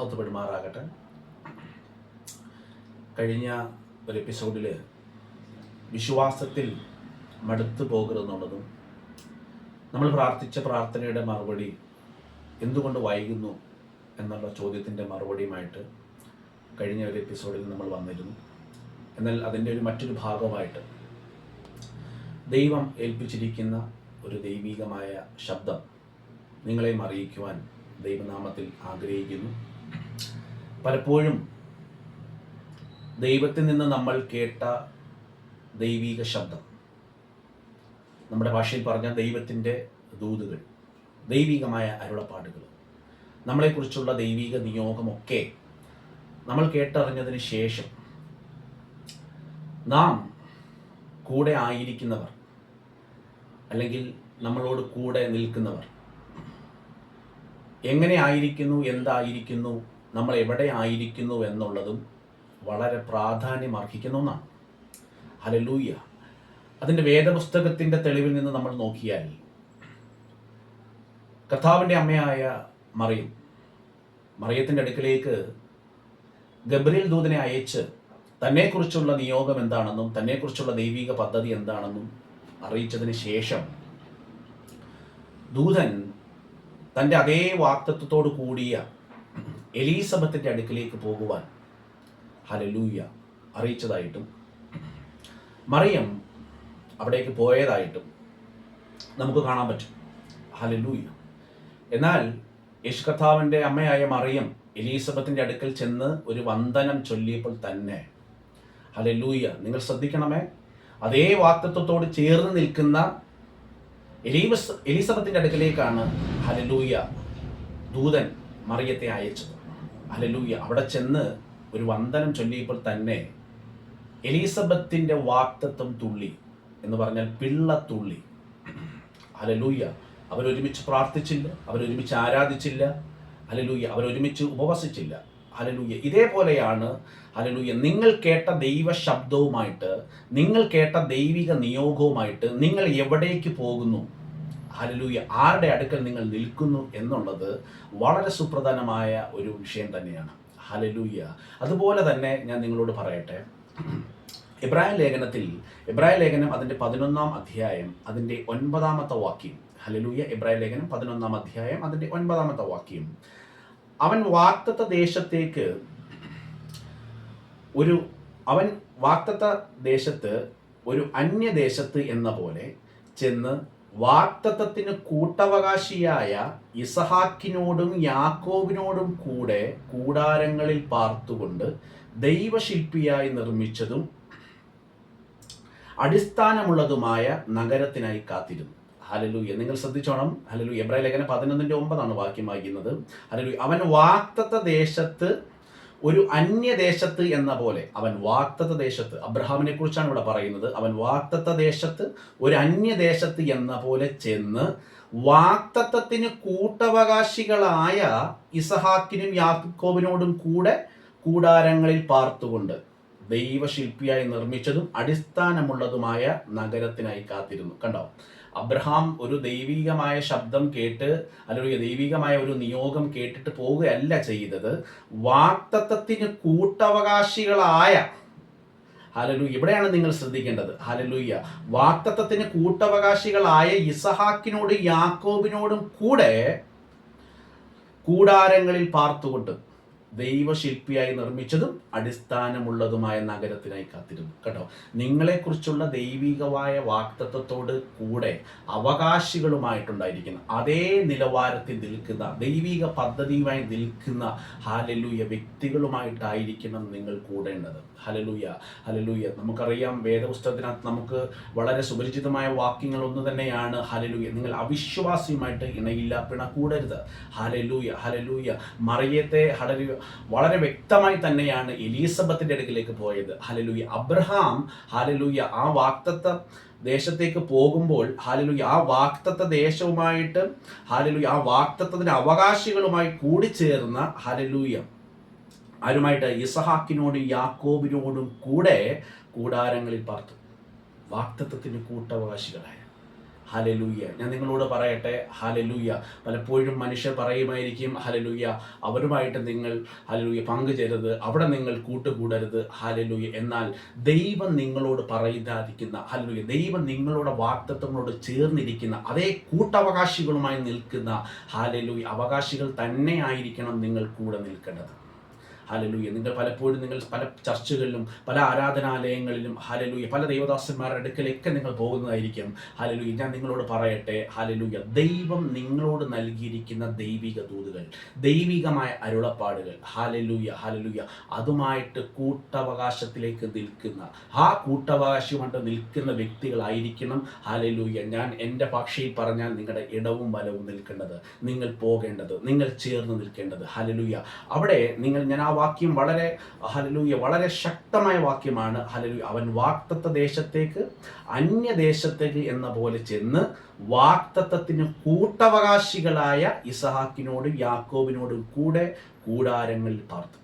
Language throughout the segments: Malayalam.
മഹത്വപ്പെടുമാറാകട്ടെ. കഴിഞ്ഞ ഒരു എപ്പിസോഡിൽ വിശ്വാസത്തിൽ മടുത്തു പോകരുതെന്നുള്ളതും നമ്മൾ പ്രാർത്ഥിച്ച പ്രാർത്ഥനയുടെ മറുപടി എന്തുകൊണ്ട് വൈകുന്നു എന്നുള്ള ചോദ്യത്തിൻ്റെ മറുപടിയുമായിട്ട് കഴിഞ്ഞ ഒരു എപ്പിസോഡിൽ നമ്മൾ വന്നിരുന്നു. എന്നാൽ അതിൻ്റെ മറ്റൊരു ഭാഗമായിട്ട് ദൈവം ഏൽപ്പിച്ചിരിക്കുന്ന ഒരു ദൈവികമായ ശബ്ദം നിങ്ങളെ അറിയിക്കുവാൻ ദൈവനാമത്തിൽ ആഗ്രഹിക്കുന്നു. പലപ്പോഴും ദൈവത്തിൽ നിന്ന് നമ്മൾ കേട്ട ദൈവിക ശബ്ദം, നമ്മുടെ ഭാഷയിൽ പറഞ്ഞ ദൈവത്തിൻ്റെ ദൂതുകൾ, ദൈവികമായ അരുളപ്പാടുകൾ, നമ്മളെക്കുറിച്ചുള്ള ദൈവിക നിയോഗമൊക്കെ നമ്മൾ കേട്ടറിഞ്ഞതിന് ശേഷം നാം കൂടെ ആയിരിക്കുന്നവർ അല്ലെങ്കിൽ നമ്മളോട് കൂടെ നിൽക്കുന്നവർ എങ്ങനെ ആയിരിക്കുന്നു, എന്തായിരിക്കുന്നു, നമ്മൾ എവിടെ ആയിരിക്കുന്നു എന്നുള്ളതും വളരെ പ്രാധാന്യമർഹിക്കുന്ന ഒന്നാണ്. ഹല്ലേലൂയ. അതിൻ്റെ വേദപുസ്തകത്തിൻ്റെ തെളിവിൽ നിന്ന് നമ്മൾ നോക്കിയാൽ കർത്താവിൻ്റെ അമ്മയായ മറിയത്തിൻ്റെ അടുക്കലേക്ക് ഗബ്രിയേൽ ദൂതനെ അയച്ച് തന്നെക്കുറിച്ചുള്ള നിയോഗം എന്താണെന്നും തന്നെക്കുറിച്ചുള്ള ദൈവിക പദ്ധതി എന്താണെന്നും അറിയിച്ചതിന് ശേഷം ദൂതൻ തൻ്റെ അതേ വാക്തത്വത്തോട് കൂടിയ എലീസബത്തിൻ്റെ അടുക്കിലേക്ക് പോകുവാൻ ഹല്ലേലൂയ അറിയിച്ചതായിട്ടും മറിയം അവിടേക്ക് പോയതായിട്ടും നമുക്ക് കാണാൻ പറ്റും. ഹല്ലേലൂയ. എന്നാൽ യേശു കർത്താവിൻ്റെ അമ്മയായ മറിയം എലീസബത്തിൻ്റെ അടുക്കൽ ചെന്ന് ഒരു വന്ദനം ചൊല്ലിയപ്പോൾ തന്നെ ഹല്ലേലൂയ, നിങ്ങൾ ശ്രദ്ധിക്കണമേ, അതേ വാക്തത്വത്തോട് ചേർന്ന് നിൽക്കുന്ന എലീസബത്തിൻ്റെ അടുക്കലേക്കാണ് ഹല്ലേലൂയ ദൂതൻ മറിയത്തെ അയച്ചത്. ഹല്ലേലൂയ. അവിടെ ചെന്ന് ഒരു വന്ദനം ചൊല്ലിയപ്പോൾ തന്നെ എലീസബത്തിൻ്റെ വാക്തത്വം തുള്ളി എന്ന് പറഞ്ഞാൽ പിള്ളത്തുള്ളി. ഹല്ലേലൂയ. അവരൊരുമിച്ച് പ്രാർത്ഥിച്ചില്ല, അവരൊരുമിച്ച് ആരാധിച്ചില്ല. ഹല്ലേലൂയ. അവരൊരുമിച്ച് ഉപവസിച്ചില്ല. ഹല്ലേലൂയ. ഇതേപോലെയാണ് ഹല്ലേലൂയ നിങ്ങൾ കേട്ട ദൈവ ശബ്ദവുമായിട്ട്, നിങ്ങൾ കേട്ട ദൈവിക നിയോഗവുമായിട്ട് നിങ്ങൾ എവിടേക്ക് പോകുന്നു, ഹല്ലേലൂയ, ആരുടെ അടുക്കൽ നിങ്ങൾ നിൽക്കുന്നു എന്നുള്ളത് വളരെ സുപ്രധാനമായ ഒരു വിഷയം തന്നെയാണ്. ഹല്ലേലൂയ. അതുപോലെ തന്നെ ഞാൻ നിങ്ങളോട് പറയട്ടെ, എബ്രായ ലേഖനം അതിൻ്റെ 11-ാം അധ്യായം അതിൻ്റെ 9-ാമത്തെ വാക്യം. ഹല്ലേലൂയ. എബ്രായ ലേഖനം 11-ാം അധ്യായം അതിൻ്റെ 9-ാമത്തെ വാക്യം. അവൻ വാഗ്ദത്ത ദേശത്ത് ഒരു അന്യദേശത്ത് എന്ന പോലെ ചെന്ന് വാഗ്ദത്തത്തിന് കൂട്ടവകാശിയായ ഇസഹാക്കിനോടും യാക്കോബിനോടും കൂടെ കൂടാരങ്ങളിൽ പാർത്തുകൊണ്ട് ദൈവശില്പിയായി നിർമ്മിച്ചതും അടിസ്ഥാനമുള്ളതുമായ നഗരത്തിനായി കാത്തിരുന്നു. ഹല്ലേലൂയ. നിങ്ങൾ ശ്രദ്ധിച്ചോണം. ഹല്ലേലൂയ. എബ്രായ ലേഖനം 11:9 വാക്യം വായിക്കുന്നത്. ഹല്ലേലൂയ. അവൻ വാഗ്ദത്ത ദേശത്ത് ഒരു അന്യദേശത്ത് എന്ന പോലെ, അവൻ വാഗ്ദത്ത ദേശത്ത്, അബ്രഹാമിനെ കുറിച്ചാണ് ഇവിടെ പറയുന്നത്. അവൻ വാഗ്ദത്ത ദേശത്ത് ഒരു അന്യദേശത്ത് എന്ന പോലെ ചെന്ന് വാഗ്ദത്തത്തിന് കൂട്ടവകാശികളായ ഇസഹാക്കിനും യാക്കോബിനോടും കൂടെ കൂടാരങ്ങളിൽ പാർത്തുകൊണ്ട് ദൈവശില്പിയായി നിർമ്മിച്ചതും അടിസ്ഥാനമുള്ളതുമായ നഗരത്തിനായി കാത്തിരുന്നു. കണ്ടോ, അബ്രഹാം ഒരു ദൈവികമായ ശബ്ദം കേട്ട് അല്ലെങ്കിൽ ദൈവികമായ ഒരു നിയോഗം കേട്ടിട്ട് പോവുകയല്ല ചെയ്തത്, വാഗ്ദത്തത്തിന് കൂട്ടവകാശികളായ, ഹല്ലേലൂയ, ഇവിടെയാണ് നിങ്ങൾ ശ്രദ്ധിക്കേണ്ടത്. ഹല്ലേലൂയ. വാഗ്ദത്തത്തിന് കൂട്ടവകാശികളായ ഇസഹാക്കിനോടും യാക്കോബിനോടും കൂടെ കൂടാരങ്ങളിൽ പാർത്തുകൊണ്ട് ദൈവശില്പിയായി നിർമ്മിച്ചതും അടിസ്ഥാനമുള്ളതുമായ നഗരത്തിനായി കാത്തിരുന്നു. കേട്ടോ, നിങ്ങളെക്കുറിച്ചുള്ള ദൈവികമായ വാഗ്ദത്തത്തോട് കൂടെ അവകാശികളുമായിട്ടുണ്ടായിരിക്കുന്ന അതേ നിലവാരത്തിൽ നിൽക്കുന്ന ദൈവിക പദ്ധതിയുമായി നിൽക്കുന്ന ഹല്ലേലൂയ വ്യക്തികളുമായിട്ടായിരിക്കണം നിങ്ങൾ കൂടേണ്ടത്. ഹല്ലേലൂയ. ഹല്ലേലൂയ. നമുക്കറിയാം, വേദപുസ്തകത്തിനകത്ത് നമുക്ക് വളരെ സുപരിചിതമായ വാക്യങ്ങൾ ഒന്ന് തന്നെയാണ് ഹല്ലേലൂയ, നിങ്ങൾ അവിശ്വാസിയുമായിട്ട് ഇണയില്ല, പിണക്കൂടരുത്. ഹല്ലേലൂയ. ഹല്ലേലൂയ. മറിയത്തെ ഹല്ലേലൂയ വളരെ വ്യക്തമായി തന്നെയാണ് എലീസബത്തിന്റെ അടുക്കിലേക്ക് പോയത്. ഹല്ലേലൂയ. അബ്രഹാം ഹല്ലേലൂയ ആ വാഗ്ദത്ത ദേശത്തേക്ക് പോകുമ്പോൾ ഹല്ലേലൂയ ആ വാഗ്ദത്ത ദേശവുമായിട്ട് ഹല്ലേലൂയ ആ വാഗ്ദത്തത്തിന്റെ അവകാശികളുമായി കൂടിച്ചേർന്ന ഹല്ലേലൂയ ആരുമായിട്ട്, ഇസഹാക്കിനോടും യാക്കോബിനോടും കൂടെ കൂടാരങ്ങളിൽ പാർത്തു. വാഗ്ദത്തത്തിന് കൂട്ടവകാശികളായ ഹല്ലേലൂയ. ഞാൻ നിങ്ങളോട് പറയട്ടെ, ഹല്ലേലൂയ, പലപ്പോഴും മനുഷ്യർ പറയുമായിരിക്കും, ഹല്ലേലൂയ, അവരുമായിട്ട് നിങ്ങൾ ഹല്ലേലൂയ പങ്കുചേരരുത്, അവിടെ നിങ്ങൾ കൂട്ടുകൂടരുത്, ഹല്ലേലൂയ. എന്നാൽ ദൈവം നിങ്ങളോട് പറയുന്നതായിരിക്കുന്ന, ഹല്ലേലൂയ, ദൈവം നിങ്ങളുടെ വാഗ്ദത്തങ്ങളോട് ചേർന്നിരിക്കുന്ന അതേ കൂട്ടവകാശികളുമായി നിൽക്കുന്ന, ഹല്ലേലൂയ, അവകാശികൾ തന്നെ ആയിരിക്കണം നിങ്ങൾ കൂടെ നിൽക്കേണ്ടത്. ഹല്ലേലൂയ. നിങ്ങൾ പലപ്പോഴും പല ചർച്ചകളിലും പല ആരാധനാലയങ്ങളിലും ഹല്ലേലൂയ പല ദൈവദാസന്മാരുടെ അടുക്കലേക്ക് നിങ്ങൾ പോകുന്നതായിരിക്കും. ഹല്ലേലൂയ. ഞാൻ നിങ്ങളോട് പറയട്ടെ, ഹല്ലേലൂയ, ദൈവം നിങ്ങളോട് നൽകിയിരിക്കുന്ന ദൈവിക ദൂതുകൾ, ദൈവികമായ അരുളപ്പാടുകൾ, ഹല്ലേലൂയ, ഹല്ലേലൂയ, അതുമായിട്ട് കൂട്ടവകാശത്തിലേക്ക് നിൽക്കുന്ന, ആ കൂട്ടവകാശമായിട്ട് നിൽക്കുന്ന വ്യക്തികളായിരിക്കണം, ഹല്ലേലൂയ, ഞാൻ എൻ്റെ ഭാഷയിൽ പറഞ്ഞാൽ നിങ്ങളുടെ ഇടവും വലവും നിൽക്കേണ്ടത്, നിങ്ങൾ പോകേണ്ടത്, നിങ്ങൾ ചേർന്ന് നിൽക്കേണ്ടത്. ഹല്ലേലൂയ. അവിടെ ഞാൻ ആ വാക്യം വളരെ, ഹല്ലേലൂയ, വളരെ ശക്തമായ വാക്യമാണ്. ഹല്ലേലൂയ. അവൻ വാഗ്ദത്ത ദേശത്തേക്ക്, അന്യദേശത്തേക്ക് എന്ന പോലെ ചെന്ന് വാഗ്ദത്തത്തിന് കൂട്ടവകാശികളായ ഇസഹാക്കിനോടും യാക്കോബിനോടും കൂടെ കൂടാരങ്ങളിൽ പാർത്തു.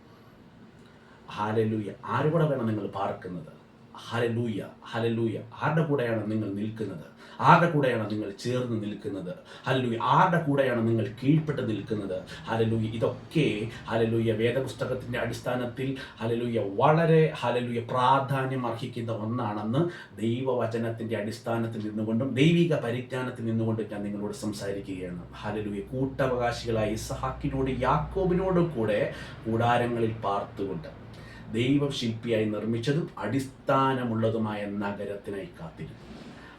ഹല്ലേലൂയ. ആരുടെ വേണം നിങ്ങൾ പാർക്കുന്നത്? Hallelujah, hallelujah. ആരുടെ കൂടെയാണ് നിങ്ങൾ നിൽക്കുന്നത്? ആരുടെ കൂടെയാണ് നിങ്ങൾ ചേർന്ന് നിൽക്കുന്നത്? ഹല്ലേലൂയ. ആരുടെ കൂടെയാണ് നിങ്ങൾ കീഴ്പ്പെട്ട് നിൽക്കുന്നത്? ഹല്ലേലൂയ. ഇതൊക്കെ ഹല്ലേലൂയ വേദപുസ്തകത്തിൻ്റെ അടിസ്ഥാനത്തിൽ ഹല്ലേലൂയ വളരെ ഹല്ലേലൂയ പ്രാധാന്യം അർഹിക്കുന്ന ഒന്നാണെന്ന് ദൈവവചനത്തിൻ്റെ അടിസ്ഥാനത്തിൽ നിന്നുകൊണ്ടും ദൈവിക പരിജ്ഞാനത്തിൽ നിന്നുകൊണ്ടും ഞാൻ നിങ്ങളോട് സംസാരിക്കുകയാണ്. ഹല്ലേലൂയ. കൂട്ടവകാശികളായ ഇസഹാക്കിനോട് യാക്കോബിനോട് കൂടെ കൂടാരങ്ങളിൽ പാർത്തുകൊണ്ട് ദൈവം ശില്പിയായി നിർമ്മിച്ചതും അടിസ്ഥാനമുള്ളതുമായ നഗരത്തിനായി കാത്തിരുന്നു.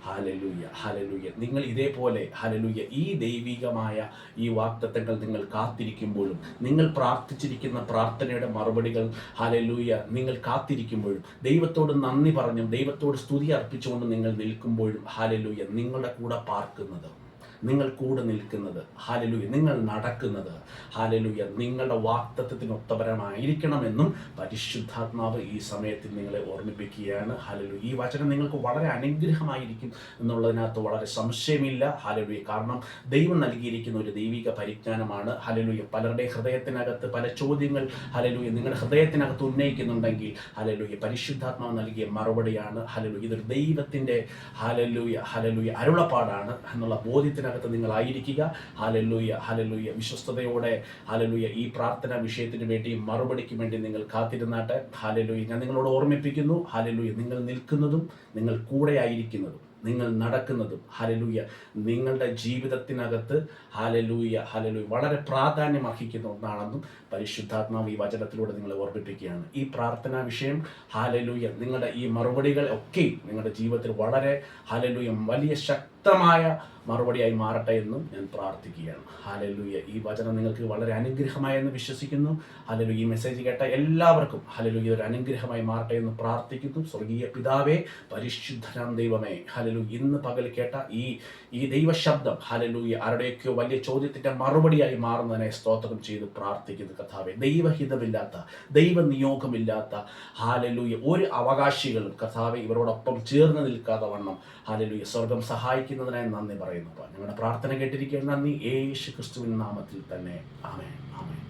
Hallelujah, hallelujah. നിങ്ങൾ ഇതേപോലെ ഹല്ലേലൂയ ഈ ദൈവികമായ ഈ വാഗ്ദത്തങ്ങൾ നിങ്ങൾ കാത്തിരിക്കുമ്പോഴും, നിങ്ങൾ പ്രാർത്ഥിച്ചിരിക്കുന്ന പ്രാർത്ഥനയുടെ മറുപടികൾ ഹല്ലേലൂയ നിങ്ങൾ കാത്തിരിക്കുമ്പോഴും, ദൈവത്തോട് നന്ദി പറഞ്ഞും ദൈവത്തോട് സ്തുതി അർപ്പിച്ചുകൊണ്ടും നിങ്ങൾ നിൽക്കുമ്പോഴും, ഹല്ലേലൂയ, നിങ്ങളുടെ കൂടെ പാർക്കുന്നത്, നിങ്ങൾ കൂടെ നിൽക്കുന്നത്, ഹല്ലേലൂയ, നിങ്ങൾ നടക്കുന്നത്, ഹല്ലേലൂയ, നിങ്ങളുടെ വാഗ്ദത്തത്തിനൊത്തപരമായിരിക്കണമെന്നും പരിശുദ്ധാത്മാവ് ഈ സമയത്തിൽ നിങ്ങളെ ഓർമ്മിപ്പിക്കുകയാണ്. ഹല്ലേലൂയ. ഈ വചനം നിങ്ങൾക്ക് വളരെ അനുഗ്രഹമായിരിക്കും എന്നുള്ളതിനകത്ത് വളരെ സംശയമില്ല. ഹല്ലേലൂയ. കാരണം ദൈവം നൽകിയിരിക്കുന്ന ഒരു ദൈവിക പരിജ്ഞാനമാണ്. ഹല്ലേലൂയ. പലരുടെ ഹൃദയത്തിനകത്ത് പല ചോദ്യങ്ങൾ ഹല്ലേലൂയ നിങ്ങളുടെ ഹൃദയത്തിനകത്ത് ഉന്നയിക്കുന്നുണ്ടെങ്കിൽ, ഹല്ലേലൂയ, പരിശുദ്ധാത്മാവ് നൽകിയ മറുപടിയാണ്. ഹല്ലേലൂയ. ഇതൊരു ദൈവത്തിൻ്റെ ഹല്ലേലൂയ, ഹല്ലേലൂയ അരുളപ്പാടാണ് എന്നുള്ള ബോധ്യത്തിന് നിങ്ങളായിരിക്കുക. Hallelujah, hallelujah. വിശ്വസ്തയോടെ ഹല്ലേലൂയ ഈ പ്രാർത്ഥന വിഷയത്തിന് വേണ്ടി മറുപടിക്ക് വേണ്ടി നിങ്ങൾ കാത്തിരുന്നാട്ടെ. ഹല്ലേലൂയ. ഞാൻ നിങ്ങളോട് ഓർമ്മിപ്പിക്കുന്നു, ഹല്ലേലൂയ, നിങ്ങൾ നിൽക്കുന്നതും നിങ്ങൾ കൂടെ ആയിരിക്കുന്നതും നിങ്ങൾ നടക്കുന്നതും ഹല്ലേലൂയ നിങ്ങളുടെ ജീവിതത്തിനകത്ത് ഹല്ലേലൂയ, ഹല്ലേലൂയ വളരെ പ്രാധാന്യം അർഹിക്കുന്ന ഒന്നാണെന്നും പരിശുദ്ധാത്മാവ് ഈ വചനത്തിലൂടെ നിങ്ങളെ ഓർമ്മിപ്പിക്കുകയാണ്. ഈ പ്രാർത്ഥനാ വിഷയം ഹല്ലേലൂയ നിങ്ങളുടെ ഈ മറുപടികൾ ഒക്കെ നിങ്ങളുടെ ജീവിതത്തിൽ വളരെ ഹല്ലേലൂയ വലിയ ശക്തമായ മറുപടിയായി മാറട്ടെ എന്നും ഞാൻ പ്രാർത്ഥിക്കുകയാണ്. ഹല്ലേലൂയ. ഈ വചനം നിങ്ങൾക്ക് വളരെ അനുഗ്രഹമായെന്ന് വിശ്വസിക്കുന്നു. ഹല്ലേലൂയ. ഈ മെസ്സേജ് കേട്ട എല്ലാവർക്കും ഹല്ലേലൂയ ഒരു അനുഗ്രഹമായി മാറട്ടെ എന്ന് പ്രാർത്ഥിക്കുന്നു. സ്വർഗീയ പിതാവേ, പരിശുദ്ധനാം ദൈവമേ, ഹല്ലേലൂയ, ഇന്ന് പകൽ കേട്ട ഈ ദൈവശബ്ദം ഹല്ലേലൂയ ആരുടെയൊക്കെയോ വലിയ ചോദ്യത്തിൻ്റെ മറുപടിയായി മാറുന്നതിനെ സ്തോത്രം ചെയ്ത് പ്രാർത്ഥിക്കുന്നു കർത്താവേ. ദൈവഹിതമില്ലാത്ത, ദൈവനിയോഗമില്ലാത്ത ഹല്ലേലൂയ ഒരു അവകാശികളും കർത്താവേ ഇവരോടൊപ്പം ചേർന്ന് നിൽക്കാതെ വണ്ണം ഹല്ലേലൂയ സ്വർഗം സഹായിക്കുന്നതിനായി നന്ദി പറയുന്നു. ഞങ്ങളുടെ പ്രാർത്ഥന കേട്ടിരിക്കുന്ന നന്ദി യേശു ക്രിസ്തുവിൻ നാമത്തിൽ തന്നെ. ആമേൻ, ആമേൻ.